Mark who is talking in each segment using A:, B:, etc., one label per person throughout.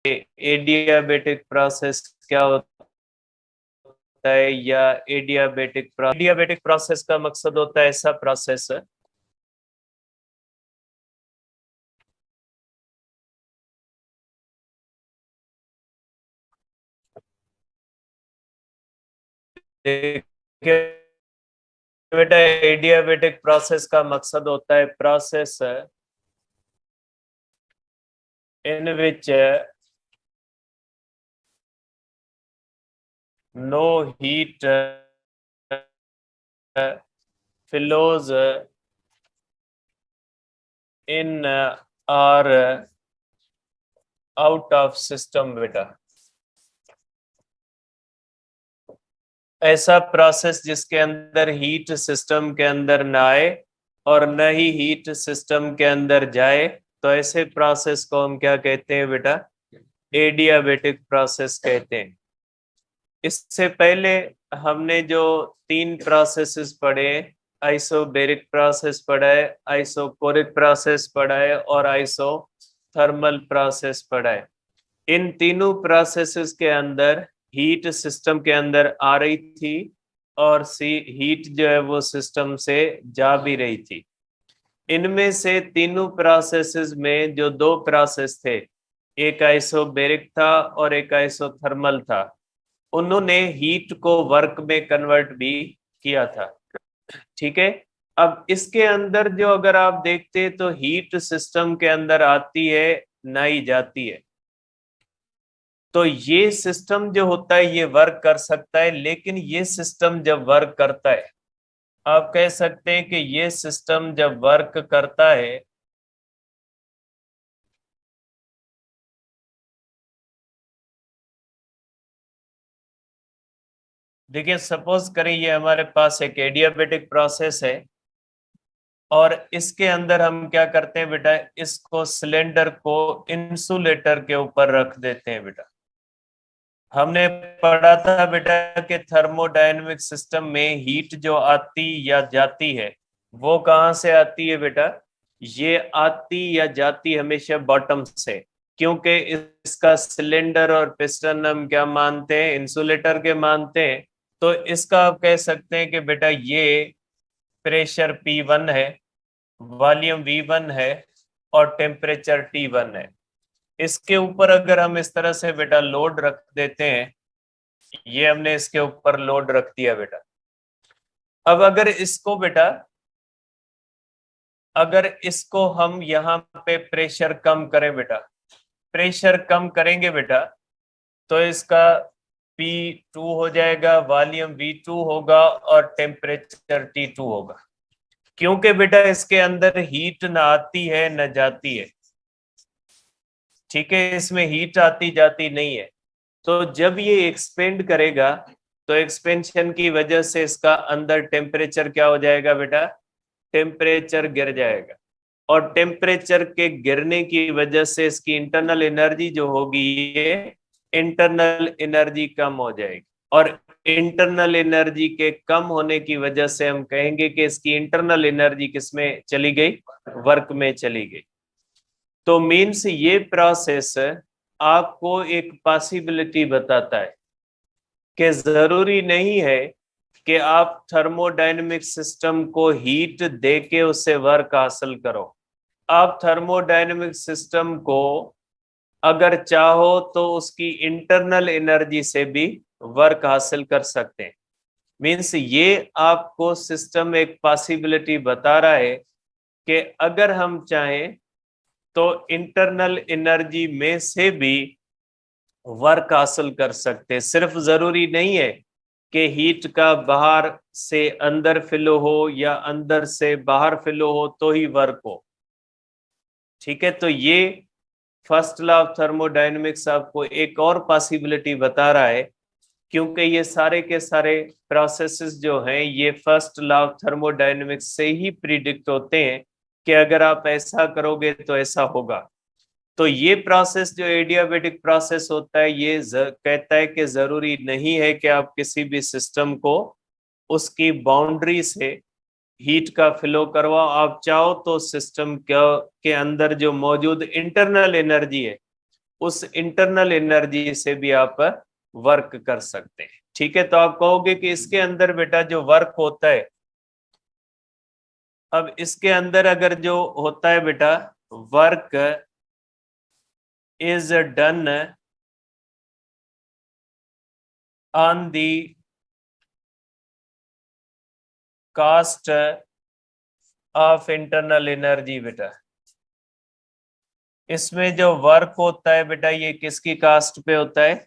A: Adiabatic process क्या होता है, या एडियाबेटिक प्रोसेस का मकसद होता है ऐसा प्रोसेस देखिए बेटा, एडियाबेटिक प्रोसेस का मकसद होता है process in which no heat flows in or out of system बेटा। ऐसा प्रोसेस जिसके अंदर हीट सिस्टम के अंदर ना आए और न ही हीट सिस्टम के अंदर जाए, तो ऐसे प्रोसेस को हम क्या कहते हैं बेटा? एडियाबेटिक प्रोसेस कहते हैं। इससे पहले हमने जो 3 प्रोसेसेस पढ़े, आइसोबैरिक प्रोसेस पढ़ा है, आइसोकोरिक प्रोसेस पढ़ा है और आइसोथर्मल प्रोसेस पढ़ा है। इन तीनों प्रोसेसेस के अंदर हीट सिस्टम के अंदर आ रही थी और हीट जो है वो सिस्टम से जा भी रही थी। इनमें से तीनों प्रोसेसेस में जो 2 प्रोसेस थे, एक आइसोबैरिक था और एक आइसोथर्मल था, उन्होंने हीट को वर्क में कन्वर्ट भी किया था। ठीक है। अब इसके अंदर जो अगर आप देखते तो हीट सिस्टम के अंदर आती है, नहीं जाती है। तो ये सिस्टम जो होता है ये वर्क कर सकता है, लेकिन ये सिस्टम जब वर्क करता है, आप कह सकते हैं कि ये सिस्टम जब वर्क करता है देखिए सपोज करें ये हमारे पास एक एडियाबेटिक प्रोसेस है और इसके अंदर हम क्या करते हैं बेटा, इसको सिलेंडर को इंसुलेटर के ऊपर रख देते हैं बेटा। हमने पढ़ा था बेटा कि थर्मोडायनेमिक सिस्टम में हीट जो आती या जाती है वो कहाँ से आती है बेटा? ये आती या जाती हमेशा बॉटम से, क्योंकि इसका सिलेंडर और पिस्टन हम क्या मानते हैं? इंसुलेटर के मानते हैं। तो इसका आप कह सकते हैं कि बेटा ये प्रेशर P1 है, वॉल्यूम V1 है और टेम्परेचर T1 है। इसके ऊपर अगर हम इस तरह से बेटा लोड रख देते हैं, ये हमने इसके ऊपर लोड रख दिया बेटा। अब अगर इसको हम यहाँ पे प्रेशर कम करें बेटा, प्रेशर कम करेंगे बेटा, तो इसका P2 हो जाएगा, वॉल्यूम V2 होगा और टेम्परेचर T2 होगा। क्योंकि बेटा इसके अंदर हीट ना आती है न जाती है। ठीक है, इसमें हीट आती जाती नहीं है। तो जब ये एक्सपेंड करेगा तो एक्सपेंशन की वजह से इसका अंदर टेम्परेचर क्या हो जाएगा बेटा? टेम्परेचर गिर जाएगा और टेम्परेचर के गिरने की वजह से इसकी इंटरनल एनर्जी जो होगी ये इंटरनल एनर्जी कम हो जाएगी और इंटरनल एनर्जी के कम होने की वजह से हम कहेंगे कि इसकी इंटरनल एनर्जी किसमें चली गई? वर्क में चली गई। तो मीन्स ये प्रोसेस आपको एक पॉसिबिलिटी बताता है कि जरूरी नहीं है कि आप थर्मोडायनेमिक सिस्टम को हीट देके उससे वर्क हासिल करो। आप थर्मोडायनेमिक सिस्टम को अगर चाहो तो उसकी इंटरनल एनर्जी से भी वर्क हासिल कर सकते हैं। मीन्स ये आपको सिस्टम एक पॉसिबिलिटी बता रहा है कि अगर हम चाहें तो इंटरनल एनर्जी में से भी वर्क हासिल कर सकते हैं। सिर्फ जरूरी नहीं है कि हीट का बाहर से अंदर फ्लो हो या अंदर से बाहर फ्लो हो तो ही वर्क हो। ठीक है, तो ये फर्स्ट लॉ ऑफ थर्मोडायनेमिक्स आपको एक और पॉसिबिलिटी बता रहा है, क्योंकि ये सारे के सारे प्रोसेसेस जो हैं ये फर्स्ट लॉ ऑफ थर्मोडायनेमिक्स से ही प्रिडिक्ट होते हैं कि अगर आप ऐसा करोगे तो ऐसा होगा। तो ये प्रोसेस जो एडियाबेटिक प्रोसेस होता है ये कहता है कि जरूरी नहीं है कि आप किसी भी सिस्टम को उसकी बाउंड्री से हीट का फ्लो करवाओ। आप चाहो तो सिस्टम के अंदर जो मौजूद इंटरनल एनर्जी है उस इंटरनल एनर्जी से भी आप वर्क कर सकते हैं। ठीक है, तो आप कहोगे कि इसके अंदर बेटा जो वर्क होता है, अब इसके अंदर अगर जो होता है बेटा work is done on the cost of internal energy बेटा, इसमें जो वर्क होता है बेटा ये किसकी कास्ट पे होता है?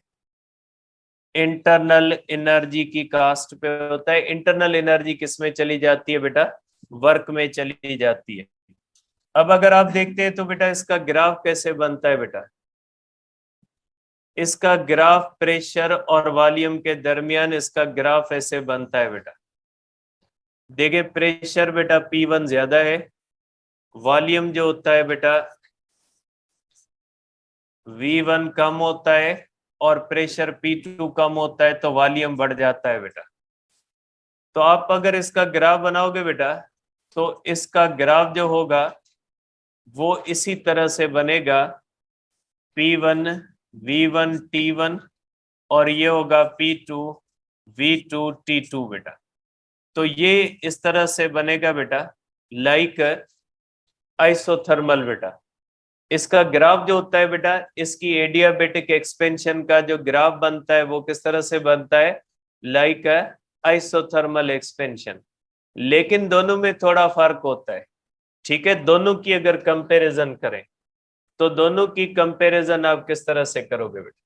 A: इंटरनल एनर्जी की कास्ट पे होता है। इंटरनल एनर्जी किस में चली जाती है बेटा? वर्क में चली जाती है। अब अगर आप देखते हैं तो बेटा इसका ग्राफ कैसे बनता है बेटा? इसका ग्राफ प्रेशर और वॉल्यूम के दरमियान इसका ग्राफ ऐसे बनता है बेटा। देखिए प्रेशर बेटा P1 ज्यादा है, वॉल्यूम जो होता है बेटा V1 कम होता है, और प्रेशर P2 कम होता है तो वॉल्यूम बढ़ जाता है बेटा। तो आप अगर इसका ग्राफ बनाओगे बेटा तो इसका ग्राफ जो होगा वो इसी तरह से बनेगा, P1 V1 T1 और ये होगा P2 V2 T2 बेटा। तो ये इस तरह से बनेगा बेटा लाइक आइसोथर्मल बेटा। इसका ग्राफ जो होता है बेटा, इसकी एडियाबेटिक एक्सपेंशन का जो ग्राफ बनता है वो किस तरह से बनता है? Like isothermal expansion. लेकिन दोनों में थोड़ा फर्क होता है। ठीक है, दोनों की अगर कंपैरिजन करें तो दोनों की कंपैरिजन आप किस तरह से करोगे बेटा?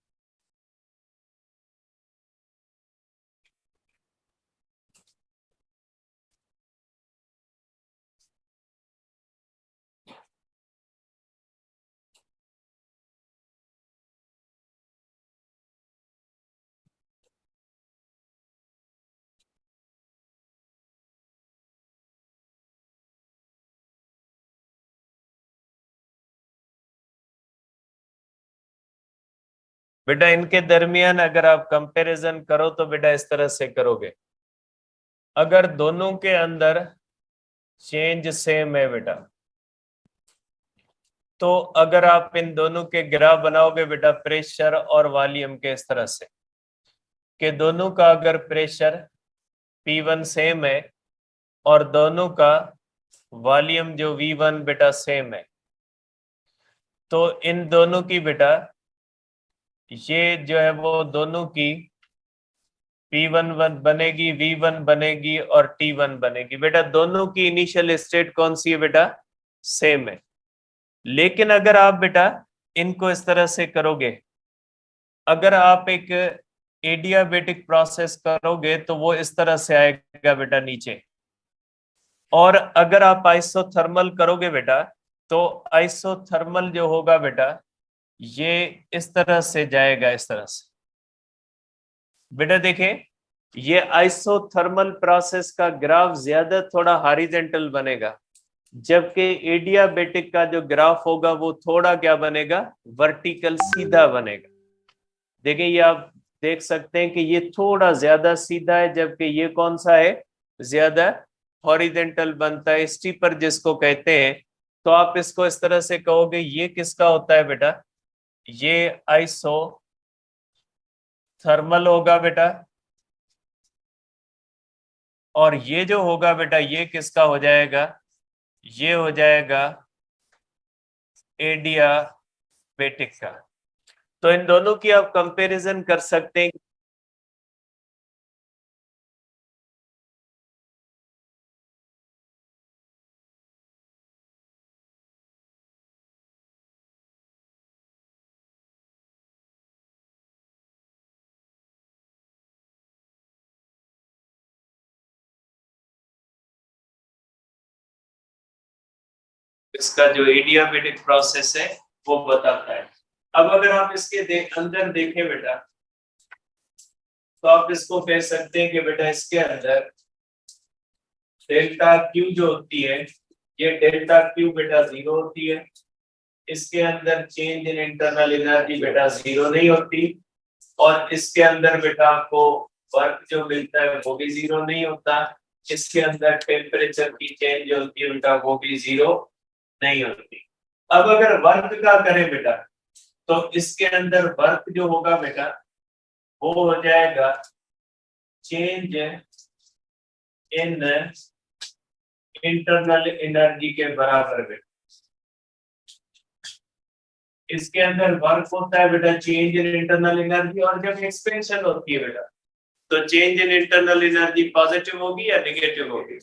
A: बेटा इनके दरमियान अगर आप कंपैरिजन करो तो बेटा इस तरह से करोगे, अगर दोनों के अंदर चेंज सेम है बेटा, तो अगर आप इन दोनों के ग्राफ बनाओगे बेटा प्रेशर और वॉल्यूम के इस तरह से कि दोनों का अगर प्रेशर P1 सेम है और दोनों का वॉल्यूम जो V1 बेटा सेम है, तो इन दोनों की बेटा ये जो है वो दोनों की P1 बनेगी, V1 बनेगी और T1 बनेगी। बेटा दोनों की इनिशियल स्टेट कौन सी है बेटा? सेम है। लेकिन अगर आप बेटा इनको इस तरह से करोगे, अगर आप एक एडियाबेटिक प्रोसेस करोगे तो वो इस तरह से आएगा बेटा नीचे, और अगर आप आइसोथर्मल करोगे बेटा तो आइसोथर्मल जो होगा बेटा ये इस तरह से जाएगा, इस तरह से। बेटा देखें ये आइसोथर्मल प्रोसेस का ग्राफ ज्यादा थोड़ा हॉरिजॉन्टल बनेगा, जबकि एडियाबेटिक का जो ग्राफ होगा वो थोड़ा क्या बनेगा? वर्टिकल, सीधा बनेगा। देखिए ये आप देख सकते हैं कि ये थोड़ा ज्यादा सीधा है, जबकि ये कौन सा है? ज्यादा हॉरिजॉन्टल बनता है, स्टीपर जिसको कहते हैं। तो आप इसको इस तरह से कहोगे ये किसका होता है बेटा? ये आइसो थर्मल होगा बेटा, और ये जो होगा बेटा ये किसका हो जाएगा? ये हो जाएगा एडियाबेटिक का। तो इन दोनों की आप कंपैरिजन कर सकते हैं। इसका जो एडियाबेटिक प्रोसेस है वो बताता है। अब अगर आप इसके अंदर देखें बेटा तो आप इसको कह सकते हैं कि बेटा इसके अंदर डेल्टा क्यू जो होती है, ये डेल्टा क्यू बेटा 0 होती है। इसके अंदर चेंज इन इंटरनल एनर्जी बेटा 0 नहीं होती, और इसके अंदर बेटा आपको वर्क जो मिलता है वो भी 0 नहीं होता। इसके अंदर टेम्परेचर की चेंज जो होती है बेटा वो भी 0 नहीं होती। अब अगर वर्क का करें बेटा तो इसके अंदर वर्क जो होगा बेटा वो हो जाएगा चेंज इन इंटरनल एनर्जी के बराबर बेटा। इसके अंदर वर्क होता है बेटा चेंज इन इंटरनल एनर्जी, और जब एक्सपेंशन होती है बेटा तो change in internal energy positive होगी या नेगेटिव होगी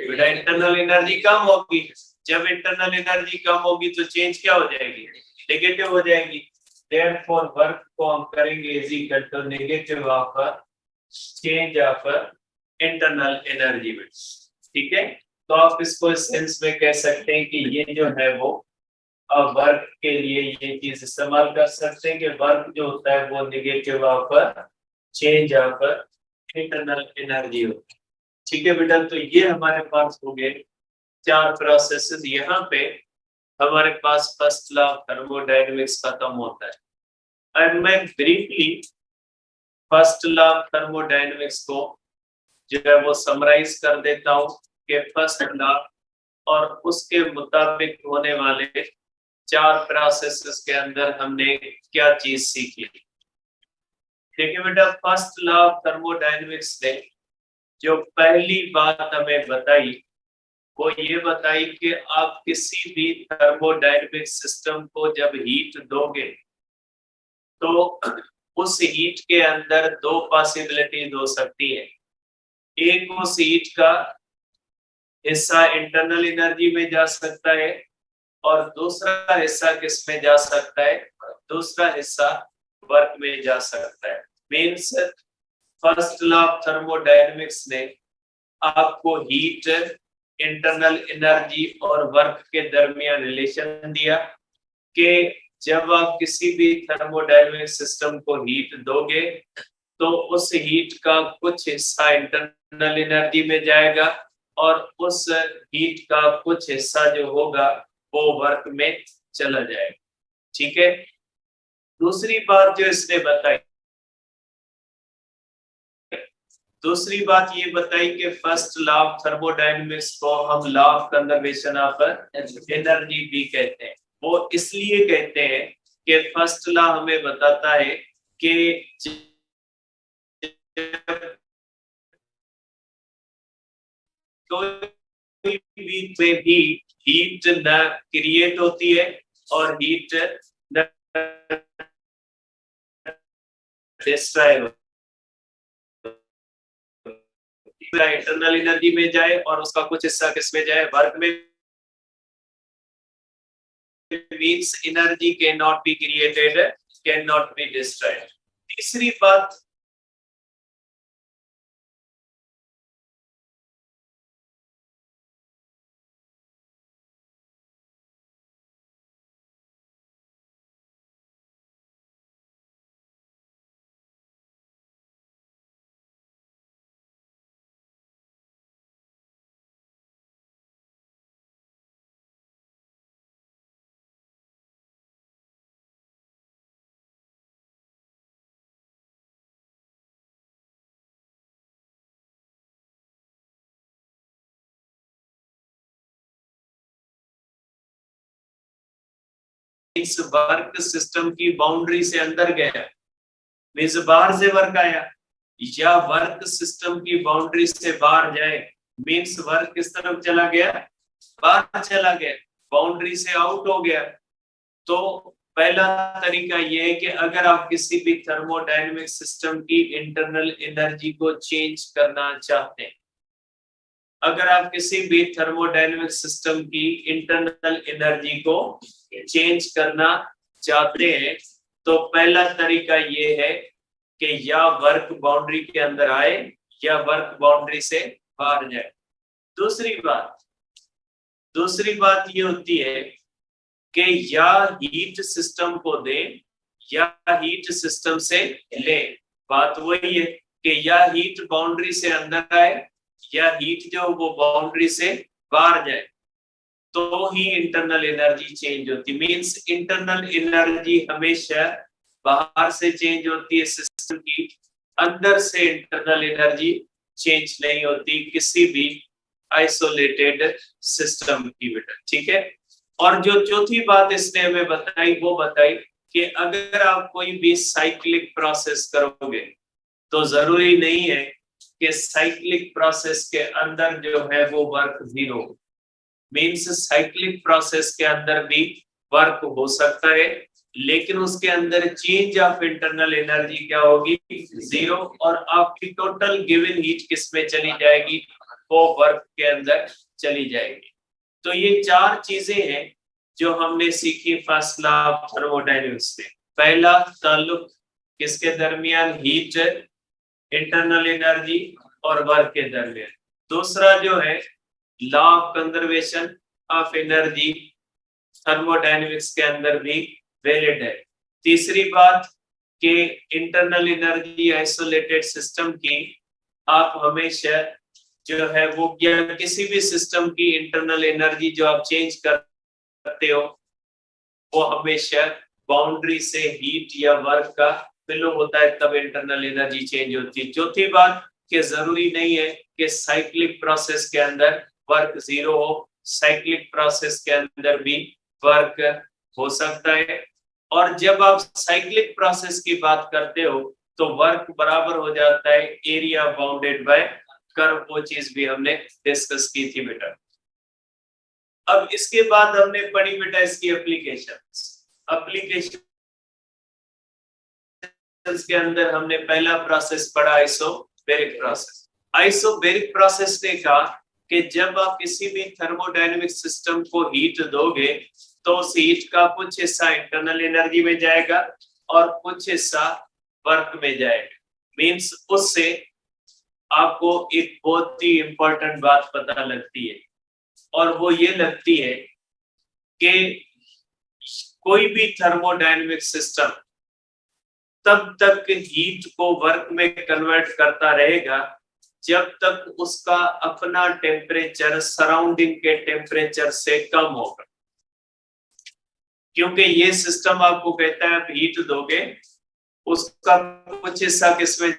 A: बेटा? इंटरनल एनर्जी कम होगी। जब इंटरनल एनर्जी कम होगी तो चेंज क्या हो जाएगी? नेगेटिव हो जाएगी। देयरफॉर वर्क को हम करेंगे is equal to negative of change of internal energy में। ठीक है, तो आप इसको इस सेंस में कह सकते हैं कि ये जो है वो वर्क के लिए ये चीज इस्तेमाल कर सकते हैं कि वर्क जो होता है वो negative of change of internal energy हो। ठीक है बेटा, तो ये हमारे पास हो गए 4 प्रोसेसेस। यहाँ पे हमारे पास फर्स्ट लॉ ऑफ थर्मोडायनेमिक्स खत्म होता है। एंड मैं briefly first law of thermodynamics को जो है वो समराइज कर देता हूँ कि फर्स्ट लॉ और उसके मुताबिक होने वाले 4 प्रोसेसेस के अंदर हमने क्या चीज सीखी। देखिए बेटा, फर्स्ट लॉ ऑफ थर्मोडायनेमिक्स ने जो पहली बात हमें बताई वो ये बताई कि आप किसी भी थर्मोडायनेमिक सिस्टम को जब हीट दोगे तो उस हीट के अंदर 2 पॉसिबिलिटीज हो सकती है। एक, उस हीट का हिस्सा इंटरनल एनर्जी में जा सकता है और दूसरा हिस्सा किस में जा सकता है? दूसरा हिस्सा वर्क में जा सकता है। Means first law of thermodynamics ने आपको हीट, इंटरनल एनर्जी और वर्क के दरमियान रिलेशन दिया कि जब आप किसी भी थर्मोडायनेमिक सिस्टम को हीट दोगे तो उस हीट का कुछ हिस्सा इंटरनल एनर्जी में जाएगा और उस हीट का कुछ हिस्सा जो होगा वो वर्क में चला जाएगा। ठीक है, दूसरी बात जो इसने बताई, दूसरी बात ये बताई कि फर्स्ट लॉ ऑफ थर्मोडायनेमिक्स को हम law of conservation of energy भी कहते हैं। वो इसलिए कहते हैं कि फर्स्ट लॉ हमें बताता है कि कोई भी हीट न क्रिएट होती है और हीट न डिस्ट्रॉय होती है। इंटरनल एनर्जी में जाए और उसका कुछ हिस्सा किस में जाए? वर्क में। Means energy can not be created, can not be destroyed. तीसरी बात, इस वर्क सिस्टम की बाउंड्री से अंदर गया, मींस बाहर से वर्क आया, या वर्क सिस्टम की बाउंड्री से बाहर जाए, मींस वर्क किस तरफ चला गया? बाहर चला गया, बाउंड्री से आउट हो गया। तो पहला तरीका यह है कि अगर आप किसी भी थर्मोडायनेमिक सिस्टम की इंटरनल एनर्जी को चेंज करना चाहते हैं, अगर आप किसी भी थर्मोडायनेमिक सिस्टम की इंटरनल एनर्जी को चेंज करना चाहते हैं तो पहला तरीका ये है कि या वर्क बाउंड्री के अंदर आए या वर्क बाउंड्री से बाहर जाए। दूसरी बात ये होती है कि या हीट सिस्टम को दे या हीट सिस्टम से ले। बात वही है कि या हीट बाउंड्री से अंदर आए या हीट जो वो बाउंड्री से बाहर जाए, तो ही इंटरनल एनर्जी चेंज होती। मींस इंटरनल एनर्जी हमेशा बाहर से चेंज होती है सिस्टम की, अंदर से इंटरनल एनर्जी चेंज नहीं होती किसी भी आइसोलेटेड सिस्टम की बेटा। ठीक है, और जो चौथी बात इसने हमें बताई वो बताई कि अगर आप कोई भी साइक्लिक प्रोसेस करोगे तो जरूरी नहीं है कि साइक्लिक प्रोसेस के अंदर जो है वो work zero, means cyclic process के अंदर भी वर्क हो सकता है, लेकिन उसके अंदर चेंज ऑफ इंटरनल एनर्जी क्या होगी, जीरो, और आपकी टोटल गिवन हीट किस में चली जाएगी, वो वर्क के अंदर चली जाएगी। तो ये चार चीजें हैं जो हमने सीखी फर्स्ट लॉ ऑफ थर्मोडायनेमिक्स में। पहला ताल्लुक किसके दरमियान, हीट, इंटरनल एनर्जी और वर्क के दरमियान। दूसरा जो है law of conservation of energy thermodynamics के अंदर भी वैलिड है। तीसरी बात कि इंटरनल एनर्जी आइसोलेटेड सिस्टम की आप हमेशा जो है वो क्या, किसी भी सिस्टम की इंटरनल एनर्जी जो आप चेंज करते हो वो हमेशा बाउंड्री से हीट या वर्क का फ्लो होता है, तब इंटरनल एनर्जी चेंज होती है। चौथी बात कि जरूरी नहीं है कि साइक्लिक प्रोसेस के अंदर वर्क जीरो हो, साइक्लिक प्रोसेस के अंदर भी वर्क हो सकता है। और जब आप साइक्लिक प्रोसेस की बात करते हो तो वर्क बराबर हो जाता है एरिया बाउंडेड बाय कर्व, वो चीज भी हमने डिस्कस की थी बेटा। अब इसके बाद हमने पढ़ी बेटा इसकी एप्लीकेशन के अंदर हमने पहला प्रोसेस पढ़ा आइसोबैरिक प्रोसेस। आइसोबैरिक प्रोसेस ने कहा कि जब आप किसी भी थर्मोडायनेमिक सिस्टम को हीट दोगे तो उस हीट का कुछ हिस्सा इंटरनल एनर्जी में जाएगा और कुछ हिस्सा वर्क में जाएगा। मींस उससे आपको एक बहुत ही इंपॉर्टेंट बात पता लगती है, और वो ये लगती है कि कोई भी थर्मोडायनेमिक सिस्टम तब तक हीट को वर्क में कन्वर्ट करता रहेगा जब तक उसका अपना टेम्परेचर सराउंडिंग के टेम्परेचर से कम होगा। क्योंकि ये सिस्टम आपको कहता है आप हीट दोगे, उसका कुछ हिस्सा किसमें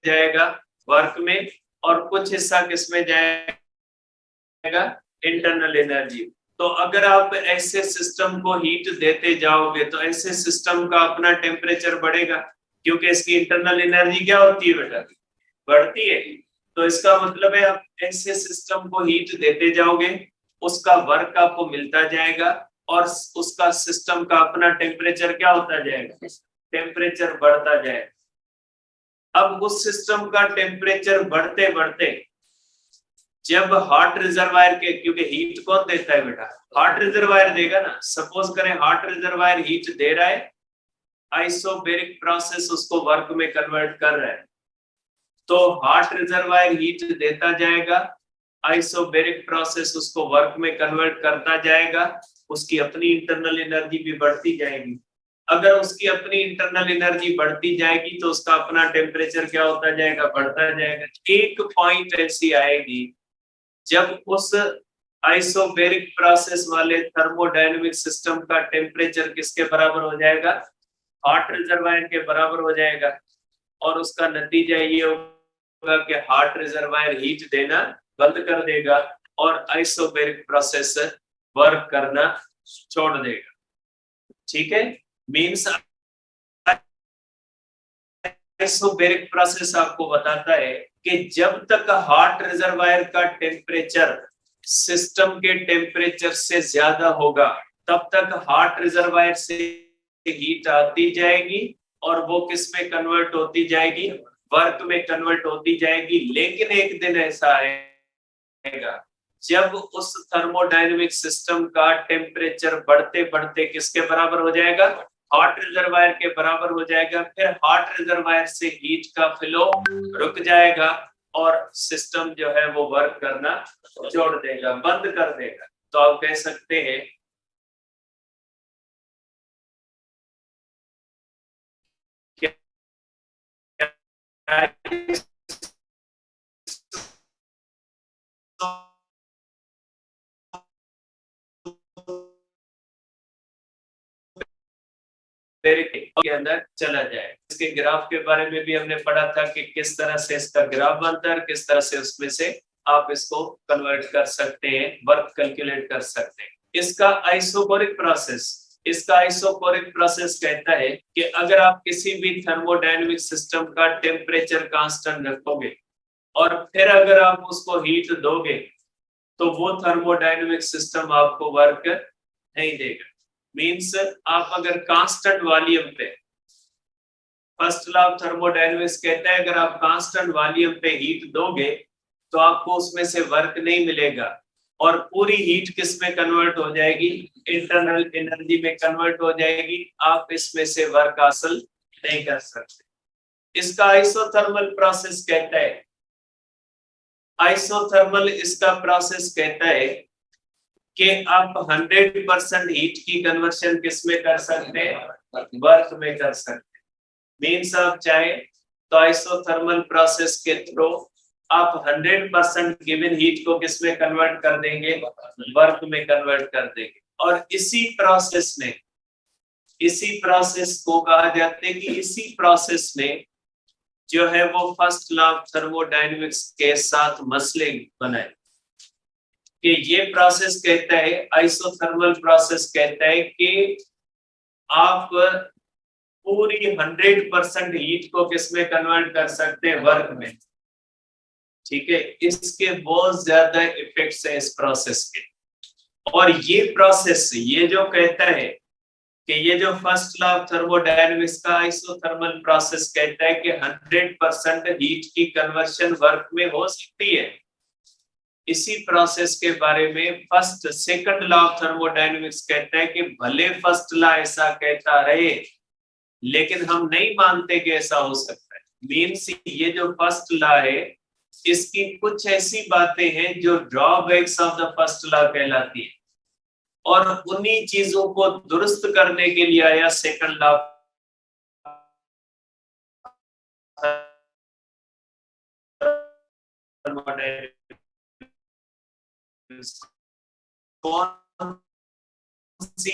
A: जाएगा, वर्क में, और कुछ हिस्सा किसमें जाएगा, इंटरनल एनर्जी। तो अगर आप ऐसे सिस्टम को हीट देते जाओगे तो ऐसे सिस्टम का अपना टेम्परेचर बढ़ेगा, क्योंकि इसकी इंटरनल एनर्जी क्या होती है बेटा, बढ़ती है। तो इसका मतलब है आप ऐसे सिस्टम को हीट देते जाओगे, उसका वर्क आपको मिलता जाएगा और उसका सिस्टम का अपना टेम्परेचर क्या होता जाएगा, टेम्परेचर बढ़ता जाएगा। अब उस सिस्टम का टेम्परेचर बढ़ते बढ़ते जब हॉट रिजर्वायर के, क्योंकि हीट कौन देता है बेटा, हॉट रिजर्वायर देगा ना। सपोज करें हॉट रिजर्वायर हीट दे रहा है, आइसोबैरिक प्रोसेस उसको वर्क में कन्वर्ट कर रहा है, तो हॉट रिजर्वायर हीट देता जाएगा, आइसोबैरिक प्रोसेस उसको वर्क में कन्वर्ट करता जाएगा, उसकी अपनी इंटरनल एनर्जी भी बढ़ती जाएगी। अगर उसकी अपनी इंटरनल एनर्जी बढ़ती जाएगी तो उसका अपना टेम्परेचर क्या होता जाएगा, बढ़ता जाएगा। एक पॉइंट ऐसी आएगी जब उस आइसोबैरिक प्रोसेस वाले थर्मोडायनेमिक सिस्टम का टेम्परेचर किसके बराबर हो जाएगा, हॉट रिजर्वायर के बराबर हो जाएगा, और उसका नतीजा ये होगा कि हॉट रिजर्वायर हीट देना बंद कर देगा और आइसोबैरिक प्रोसेस वर्क करना छोड़ देगा। ठीक है, मींस आइसोबैरिक प्रोसेस आपको बताता है कि जब तक हॉट रिजर्वायर का टेम्परेचर सिस्टम के टेम्परेचर से ज्यादा होगा तब तक हॉट रिजर्वायर से हीट आती जाएगी और वो किस में कन्वर्ट होती जाएगी, वर्क में कन्वर्ट होती जाएगी। लेकिन एक दिन ऐसा आएगा जब उस थर्मोडायनेमिक सिस्टम का टेम्परेचर बढ़ते बढ़ते किसके बराबर हो जाएगा, हॉट रिजर्वायर के बराबर हो जाएगा। फिर हॉट रिजर्वायर से हीट का फ्लो रुक जाएगा और सिस्टम जो है वो वर्क करना छोड़ देगा, बंद कर देगा। तो आप कह सकते हैं के अंदर चला जाए। इसके ग्राफ के बारे में भी हमने पढ़ा था कि किस तरह से इसका ग्राफ बनता है, किस तरह से उसमें से आप इसको कन्वर्ट कर सकते हैं, वर्क कैलकुलेट कर सकते हैं। इसका आइसोबैरिक प्रोसेस, इसका आइसोकोरिक प्रोसेस कहता है कि अगर आप किसी भी थर्मोडायनेमिक सिस्टम का टेम्परेचर कांस्टेंट रखोगे और फिर अगर आप उसको हीट दोगे तो वो थर्मोडायनेमिक सिस्टम आपको वर्क नहीं देगा। मींस आप अगर कांस्टेंट वॉल्यूम पे, फर्स्ट लॉ ऑफ थर्मोडायनेमिक्स कहता है अगर आप कांस्टेंट वॉल्यूम पे हीट दोगे तो आपको उसमें से वर्क नहीं मिलेगा और पूरी हीट किस में कन्वर्ट हो जाएगी, इंटरनल एनर्जी में कन्वर्ट हो जाएगी, आप इसमें से वर्क हासिल नहीं कर सकते। इसका आइसोथर्मल प्रोसेस कहता है, आइसोथर्मल इसका प्रोसेस कहता है कि आप 100% हीट की कन्वर्शन किस में कर सकते हैं, वर्क में कर सकते हैं। मीन्स आप चाहे तो आइसोथर्मल प्रोसेस के थ्रू आप 100% गिवन हीट को किस में कन्वर्ट कर देंगे, वर्क में कन्वर्ट कर देंगे। और इसी प्रोसेस को कहा जाता है कि इसी प्रोसेस में जो है वो फर्स्ट लॉ ऑफ थर्मोडायनेमिक्स के साथ मसले बनाए कि ये प्रोसेस कहता है, आइसोथर्मल प्रोसेस कहता है कि आप पूरी 100% हीट को किस में कन्वर्ट कर सकते हैं, वर्क में। ठीक है, इसके बहुत ज्यादा इफेक्ट्स हैं इस प्रोसेस के। और ये प्रोसेस ये जो कहता है कि ये जो फर्स्ट लॉ ऑफ थर्मोडायनेमिक्स का आइसोथर्मल प्रोसेस कहता है कि 100% हीट की कन्वर्शन वर्क में हो सकती है। इसी प्रोसेस के बारे में सेकंड लॉ ऑफ थर्मोडायनेमिक्स कहता है कि भले फर्स्ट लॉ ऐसा कहता रहे लेकिन हम नहीं मानते कि ऐसा हो सकता है। मीन्स ये जो फर्स्ट लॉ है इसकी कुछ ऐसी बातें हैं जो drawbacks of the first law कहलाती है और उन्हीं चीजों को दुरुस्त करने के लिए आया सेकंड लॉ। कौन सी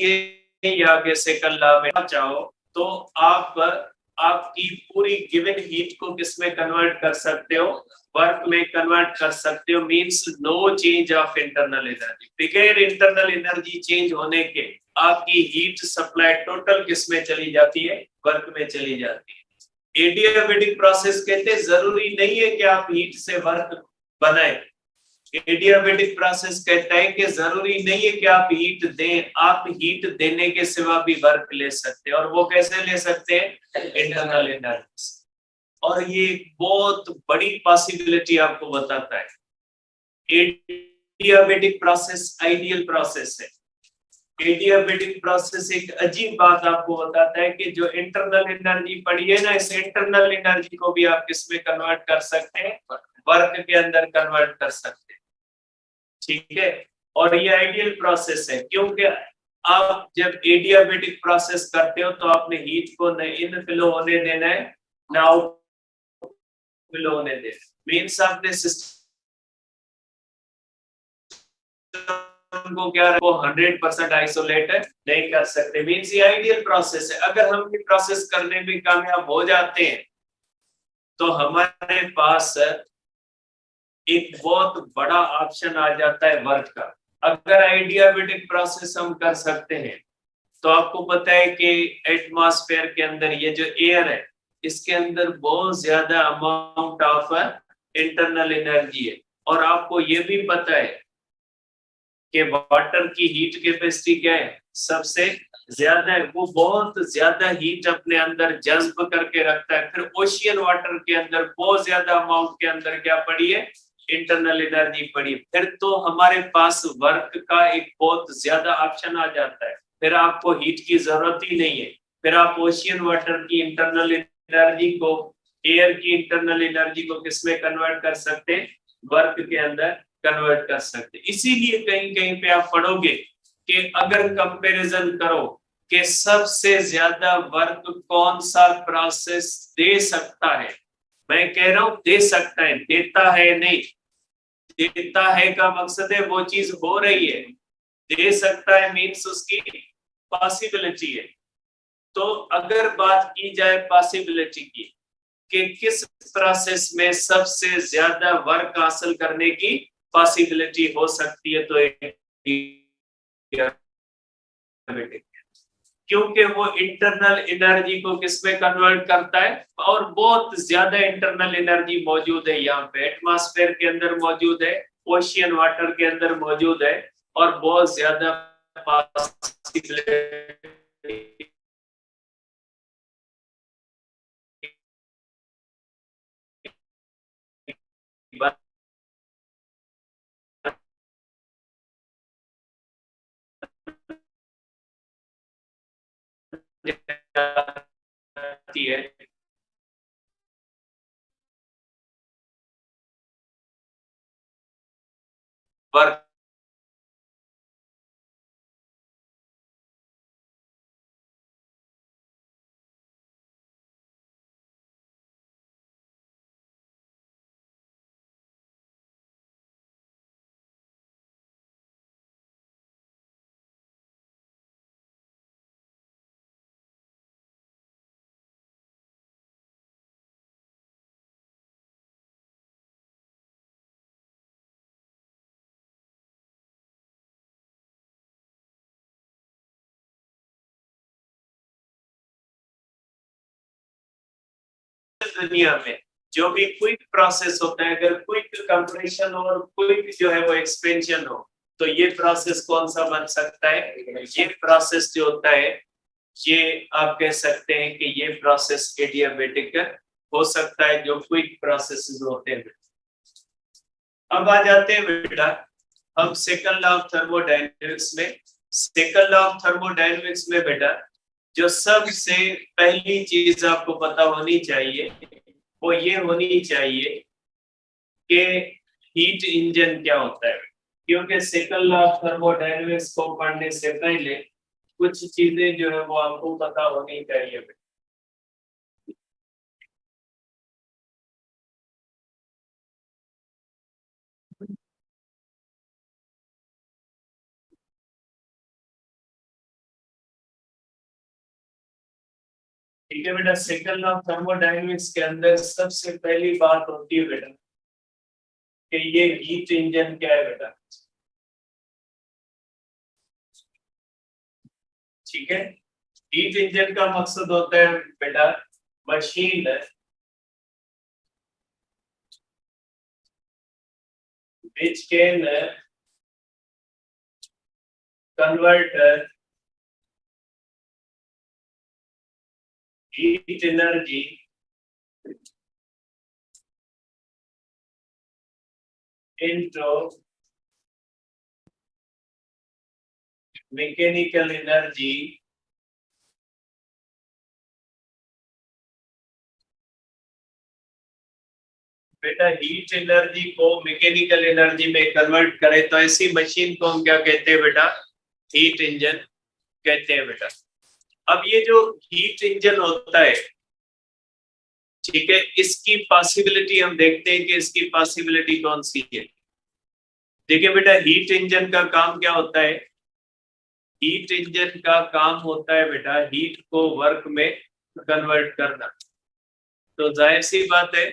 A: या के सेकंड लॉ में चाहो तो आप आपकी पूरी गिवन हीट को किस में कन्वर्ट कर सकते हो, वर्क में कन्वर्ट कर सकते हो। Means no change of internal energy, बगैर इंटरनल एनर्जी चेंज होने के आपकी हीट सप्लाई टोटल किस में चली जाती है, वर्क में चली जाती है। एडियाबैटिक प्रोसेस कहते हैं जरूरी नहीं है कि आप हीट से वर्क बनाए। एडियाबैटिक प्रोसेस कहता है कि जरूरी नहीं है कि आप हीट दें, आप हीट देने के सिवा भी वर्क ले सकते हैं। और वो कैसे ले सकते हैं, इंटरनल एनर्जी। और ये बहुत बड़ी पॉसिबिलिटी आपको बताता है। एडियाबैटिक प्रोसेस आइडियल प्रोसेस है। एडियाबैटिक प्रोसेस एक अजीब बात आपको बताता है कि जो इंटरनल एनर्जी पड़ी है ना, इस इंटरनल एनर्जी को भी आप किस में कन्वर्ट कर सकते हैं, वर्क के अंदर कन्वर्ट कर सकते हैं। ठीक है, और ये आइडियल प्रोसेस है क्योंकि आप जब एडियाबैटिक प्रोसेस करते हो तो आपने हीट को न इनफ्लो होने देना है ना आउटफ्लो होने देना। मींस आपने सिस्टम को क्या वो 100% आइसोलेट नहीं कर सकते। मींस ये आइडियल प्रोसेस है। अगर हम ये प्रोसेस करने में कामयाब हो जाते हैं तो हमारे पास एक बहुत बड़ा ऑप्शन आ जाता है वर्क का। अगर आइडियाबैटिक प्रोसेस हम कर सकते हैं तो आपको पता है कि एटमॉस्फेयर के अंदर ये जो एयर है इसके अंदर बहुत ज्यादा अमाउंट ऑफ इंटरनल एनर्जी है। और आपको ये भी पता है कि वाटर की हीट कैपेसिटी क्या है, सबसे ज्यादा है। वो बहुत ज्यादा हीट अपने अंदर जज्ब करके रखता है। फिर ओशियन वाटर के अंदर बहुत ज्यादा अमाउंट के अंदर क्या पड़ी है, इंटरनल एनर्जी पड़ी। फिर तो हमारे पास वर्क का एक बहुत ज्यादा ऑप्शन आ जाता है। फिर आपको हीट की जरूरत ही नहीं है। फिर आप ओशियन वाटर की इंटरनल एनर्जी को, एयर की इंटरनल एनर्जी को किसमें कन्वर्ट कर सकते हैं, वर्क के अंदर कन्वर्ट कर सकते। इसीलिए कहीं कहीं पे आप पढ़ोगे कि अगर कंपैरिजन करो कि सबसे ज्यादा वर्क कौन सा प्रोसेस दे सकता है, मैं कह रहा हूं दे सकता है, देता है नहीं। देता है का मकसद है वो चीज हो रही है, दे सकता है मीन्स उसकी पॉसिबिलिटी है। तो अगर बात की जाए पॉसिबिलिटी की कि किस प्रोसेस में सबसे ज्यादा वर्क हासिल करने की पॉसिबिलिटी हो सकती है, तो क्योंकि वो इंटरनल एनर्जी को किसमें कन्वर्ट करता है, और बहुत ज्यादा इंटरनल एनर्जी मौजूद है यहाँ पे, एटमॉस्फेयर के अंदर मौजूद है, ओशियन वाटर के अंदर मौजूद है, और बहुत ज्यादा है। वर्क दुनिया में जो भी क्विक प्रोसेस होता है, अगर क्विक कंप्रेशन और क्विक जो है वो एक्सपेंशन हो, तो ये प्रोसेस कौन सा बन सकता है? ये प्रोसेस जो होता है, ये आप कह सकते हैं कि ये प्रोसेस एडियाबेटिक हो सकता है, जो क्विक प्रोसेसेस होते हैं। अब आ जाते हैं बेटा हम सेकंड लॉ ऑफ थर्मोडायनेमिक्स में। सेकंड लॉ ऑफ थर्मोडायनेमिक्स में बेटा जो सबसे पहली चीज आपको पता होनी चाहिए वो ये होनी चाहिए कि हीट इंजन क्या होता है, क्योंकि सेकंड लॉ ऑफ थर्मोडायनेमिक्स को पढ़ने से पहले कुछ चीजें जो है वो आपको पता होनी चाहिए। ठीक है बेटा, सेकंड लॉ ऑफ थर्मोडायनेमिक्स के अंदर सबसे पहली बात होती है बेटा कि ये हीट इंजन क्या है बेटा। ठीक है, हीट इंजन का मकसद होता है बेटा machine which can convert heat energy into mechanical energy बेटा हीट एनर्जी को मैकेनिकल एनर्जी में कन्वर्ट करे तो ऐसी मशीन को हम क्या कहते हैं बेटा? हीट इंजन कहते हैं बेटा। अब ये जो हीट इंजन होता है, ठीक है, इसकी पॉसिबिलिटी हम देखते हैं कि इसकी पॉसिबिलिटी कौन सी है। देखिए बेटा, हीट इंजन का काम क्या होता है? हीट इंजन का काम होता है बेटा हीट को वर्क में कन्वर्ट करना। तो जाहिर सी बात है,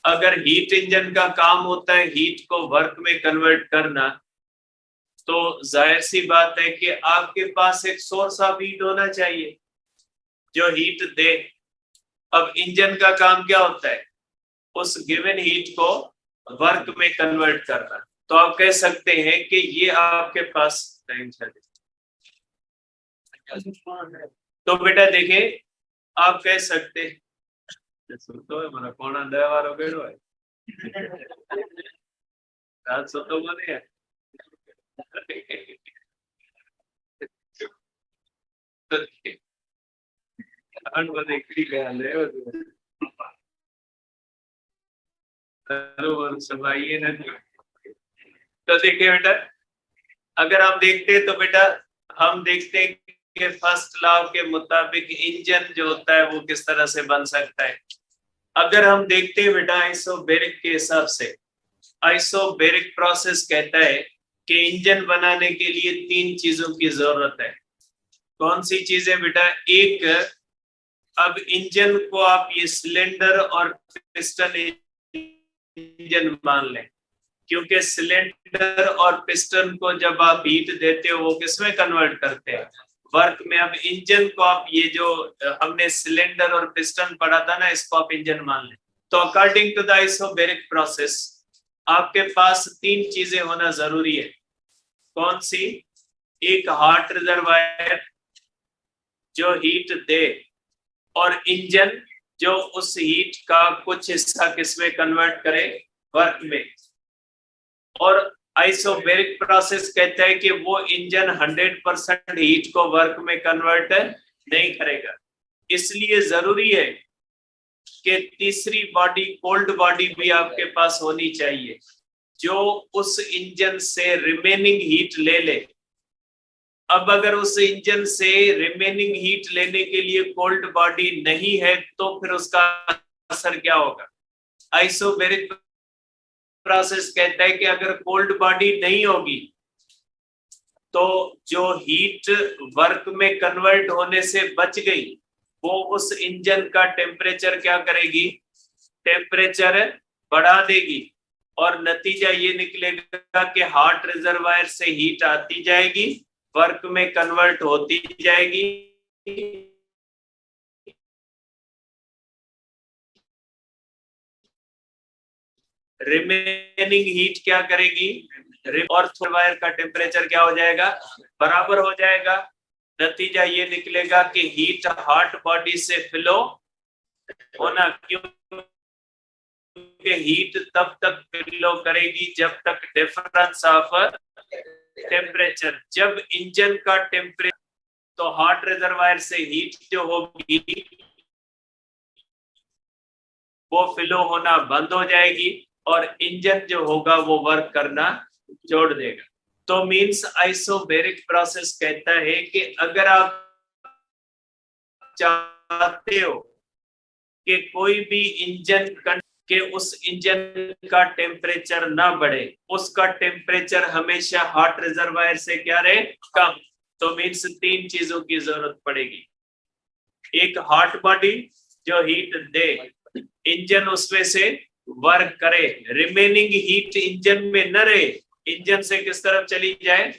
A: अगर हीट इंजन का काम होता है हीट को वर्क में कन्वर्ट करना, तो जाहिर सी बात है कि आपके पास एक सोर्स ऑफ हीट होना चाहिए जो हीट दे। अब इंजन का काम क्या होता है? उस गिवन हीट को वर्क में कन्वर्ट करना। तो आप कह सकते हैं कि ये आपके पास टाइम चले। तो बेटा देखिए, आप कह सकते हैं तो हमारा कौन अंदर वाला बेड़ो है रात सो तो बोले है तो देखिए बेटा, अगर आप देखते हैं तो बेटा हम देखते हैं कि फर्स्ट लॉ के मुताबिक इंजन जो होता है वो किस तरह से बन सकता है। अगर हम देखते हैं बेटा आइसोबैरिक के हिसाब से, आइसोबैरिक प्रोसेस कहता है कि इंजन बनाने के लिए 3 चीजों की जरूरत है। कौन सी चीजें बेटा? एक, अब इंजन को आप ये सिलेंडर और पिस्टन इंजन मान लें, क्योंकि सिलेंडर और पिस्टन को जब आप हीट देते हो वो किसमें कन्वर्ट करते हैं? वर्क में। अब इंजन को आप ये जो हमने सिलेंडर और पिस्टन पढ़ा था ना, इसको आप इंजन मान लें। तो according to the isobaric process आपके पास तीन चीजें होना जरूरी है। कौन सी? एक हॉट रिजर्वायर जो हीट दे, और इंजन जो उस हीट का कुछ हिस्सा किसमें कन्वर्ट करे? वर्क में। और आइसोबैरिक प्रोसेस कहता है कि वो इंजन 100% हीट को वर्क में कन्वर्ट नहीं करेगा। इसलिए जरूरी है कि तीसरी बॉडी, कोल्ड बॉडी भी आपके पास होनी चाहिए, जो उस इंजन से रिमेनिंग हीट ले ले। अब अगर उस इंजन से रिमेनिंग हीट लेने के लिए कोल्ड बॉडी नहीं है तो फिर उसका असर क्या होगा? आइसोबैरिक प्रोसेस कहता है कि अगर कोल्ड बॉडी नहीं होगी तो जो हीट वर्क में कन्वर्ट होने से बच गई वो उस इंजन का टेम्परेचर क्या करेगी? टेम्परेचर बढ़ा देगी, और नतीजा ये निकलेगा कि हॉट रिजर्वायर से हीट आती जाएगी, वर्क में कन्वर्ट होती जाएगी, रिमेनिंग हीट क्या करेगी? और वायर का टेम्परेचर क्या हो जाएगा? बराबर हो जाएगा। नतीजा ये निकलेगा कि हीट हॉट बॉडी से फ्लो होना, क्योंकि हीट तब तक फ्लो करेगी जब तक डिफरेंस ऑफ टेम्परेचर, जब इंजन का टेम्परेचर, तो हॉट रिजर्वायर से हीट जो होगी वो फ्लो होना बंद हो जाएगी और इंजन जो होगा वो वर्क करना छोड़ देगा। तो मींस आइसोबैरिक प्रोसेस कहता है कि अगर आप चाहते हो कि कोई भी इंजन के उस इंजन का टेम्परेचर ना बढ़े, उसका टेम्परेचर हमेशा हॉट रिजर्वायर से क्या रहे? कम। तो मींस तीन चीजों की जरूरत पड़ेगी। एक हॉट बॉडी जो हीट दे, इंजन उसमें से वर्क करे, रिमेनिंग हीट इंजन में न रहे, इंजन से किस तरफ चली जाए?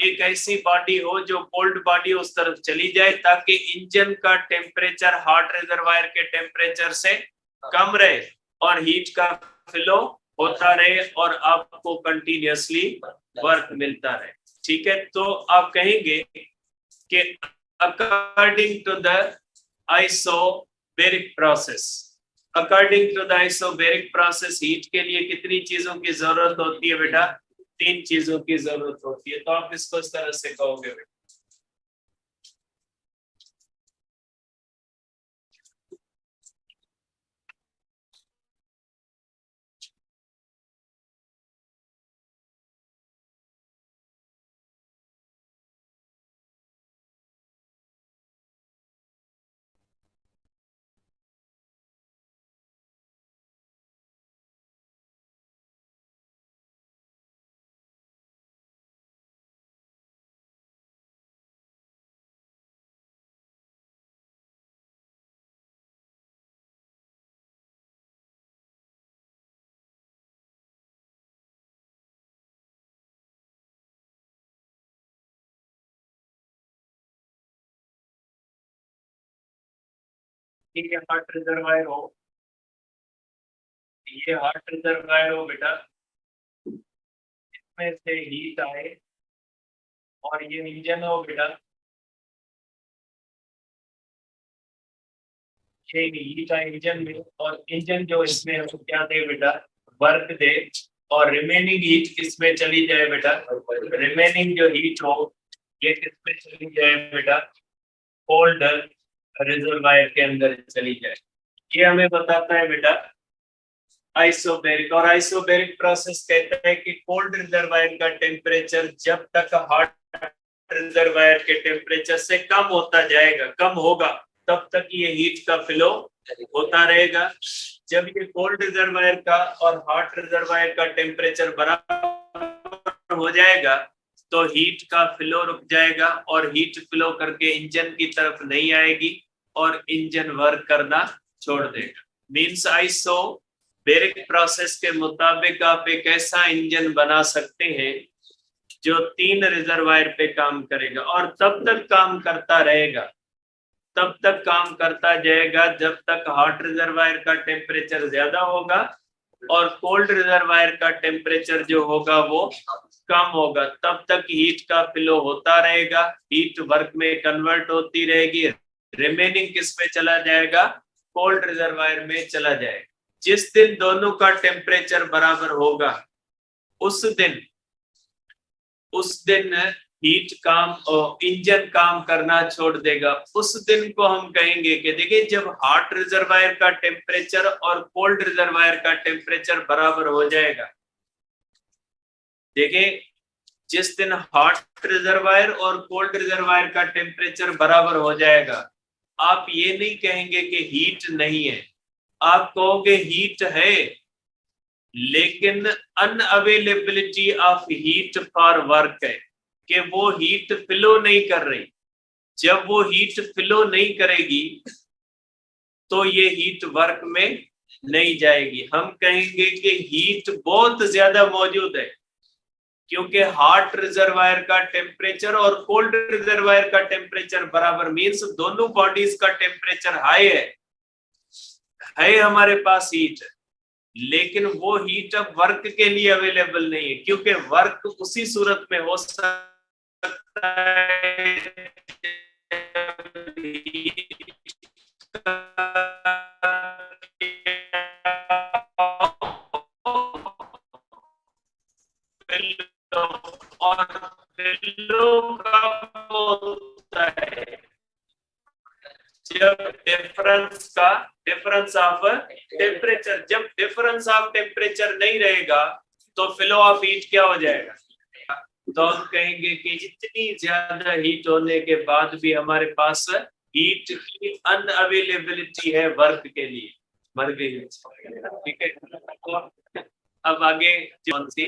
A: एक ऐसी बॉडी हो जो कोल्ड बॉडी उस तरफ चली जाए, ताकि इंजन का टेम्परेचर हॉट रिजर्वायर के टेम्परेचर से कम रहे और हीट का फ्लो होता रहे और आपको कंटिन्यूअसली वर्क मिलता रहे। ठीक है, तो आप कहेंगे कि according to the isobaric process, according to the isobaric process heat के लिए कितनी चीजों की जरूरत होती है बेटा? तीन चीजों की जरूरत होती है। तो आप इसको इस तरह से कहोगे बेटा, ठीक है, हॉट रिजर्वायर हो, ये हॉट रिजर्वायर हो बेटा, इसमें से हीट आए, और ये इंजन हो बेटा, ये हीट आए इंजन में, और इंजन जो इसमें हमको क्या दे बेटा? वर्क दे, और रिमेनिंग हीट किसमें चली जाए बेटा? रिमेनिंग जो हीट हो ये किसमें चली जाए बेटा? कोल्ड रिजर्वायर के अंदर चली जाए। ये हमें बताता है बेटा आइसोबैरिक। और आइसोबैरिक प्रोसेस कहता है कि कोल्ड रिजर्वायर का टेम्परेचर जब तक हॉट रिजर्वायर के टेम्परेचर से कम होता जाएगा, कम होगा, तब तक ये हीट का फ्लो होता रहेगा। जब ये कोल्ड रिजर्वायर का और हॉट रिजर्वायर का टेम्परेचर बराबर हो जाएगा तो हीट का फ्लो रुक जाएगा, और हीट फ्लो करके इंजन की तरफ नहीं आएगी और इंजन वर्क करना छोड़ देगा। मींस आइसोबैरिक प्रोसेस के मुताबिक आप एक ऐसा इंजन बना सकते हैं जो 3 रिजर्वायर पे काम करेगा और तब तक काम करता रहेगा, तब तक काम करता जाएगा जब तक हॉट रिजर्वायर का टेम्परेचर ज्यादा होगा और कोल्ड रिजर्वायर का टेम्परेचर जो होगा वो कम होगा। तब तक हीट का फ्लो होता रहेगा, हीट वर्क में कन्वर्ट होती रहेगी, रिमेनिंग किस में चला जाएगा, कोल्ड रिजर्वायर में चला जाएगा। जिस दिन दोनों का टेम्परेचर बराबर होगा उस दिन हीट काम और इंजन काम करना छोड़ देगा। उस दिन को हम कहेंगे कि देखिए जब हॉट रिजर्वायर का टेम्परेचर और कोल्ड रिजर्वायर का टेम्परेचर बराबर हो जाएगा, देखिए जिस दिन हॉट रिजर्वायर और कोल्ड रिजर्वायर का टेम्परेचर बराबर हो जाएगा, आप ये नहीं कहेंगे कि हीट नहीं है, आप कहोगे हीट है लेकिन unavailability of heat for work है, कि वो हीट फ्लो नहीं कर रही। जब वो हीट फ्लो नहीं करेगी तो ये हीट वर्क में नहीं जाएगी। हम कहेंगे कि हीट बहुत ज्यादा मौजूद है, क्योंकि हॉट रिजर्वायर का टेम्परेचर और कोल्ड रिजर्वायर का टेम्परेचर बराबर मींस दोनों बॉडीज का टेम्परेचर हाई है हमारे पास हीट, लेकिन वो हीट अब वर्क के लिए अवेलेबल नहीं है, क्योंकि वर्क उसी सूरत में हो सकता है और होता है जब डिफरेंस ऑफ टेम्परेचर, जब डिफरेंस ऑफ टेम्परेचर नहीं रहेगा तो फ्लो ऑफ हीट क्या हो जाएगा। तो हम कहेंगे कि इतनी ज्यादा हीट होने के बाद भी हमारे पास हीट की अनअवेलेबिलिटी है वर्क के लिए, मर गई। ठीक है, अब आगे कौन सी